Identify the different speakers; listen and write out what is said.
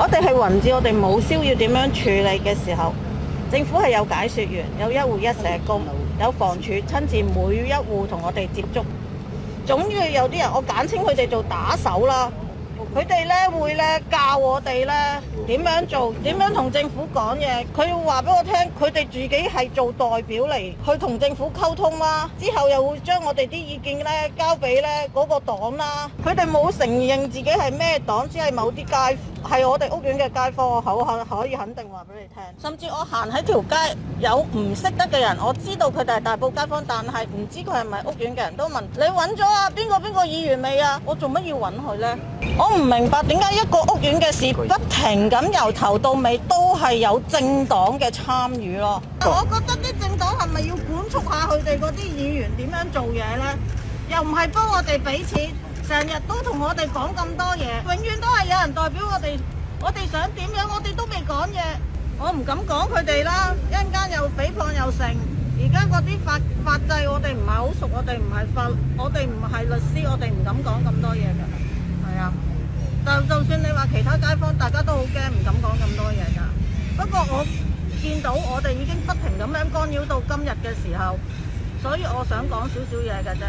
Speaker 1: 哋係雲置，我哋冇燒要點樣處理嘅時候，政府係有解說員，有一戶一社工，有房署親自每一戶同我哋接觸。總要有啲人，我簡稱佢哋做打手啦。佢哋咧會咧教我哋咧點樣做，點樣同政府講嘢。佢要話俾我聽，佢哋自己係做代表嚟去同政府溝通啦。之後又會將我哋啲意見咧交俾咧嗰個黨啦。佢哋冇承認自己係咩黨，只係某啲街係我哋屋苑嘅街坊，我可以肯定話俾你聽。甚至我行喺條街有唔識得嘅人，我知道佢哋係大埔街坊，但係唔知佢係咪屋苑嘅人，都問你揾咗啊邊個議員未啊？我做乜要揾佢呢？我唔明白點解一個屋苑嘅事不停咁由頭到尾都係有政黨嘅參與咯。我覺得啲政黨係咪要管束下佢哋嗰啲議員點樣做嘢呢？又唔係幫我哋俾錢，成日都同我哋講咁多嘢，永遠都係有人代表我哋。我哋想點樣，我哋都未講嘢，我唔敢講佢哋啦。一陣間又誹謗又成。而家嗰啲法制我哋唔係好熟，我哋唔係律師，我哋唔敢講咁多嘢㗎。係啊，就算你話其他街坊，大家都好驚，唔敢講咁多嘢㗎。不過我見到我哋已經不停咁樣干擾到今日嘅時候，所以我想講少少嘢㗎啫。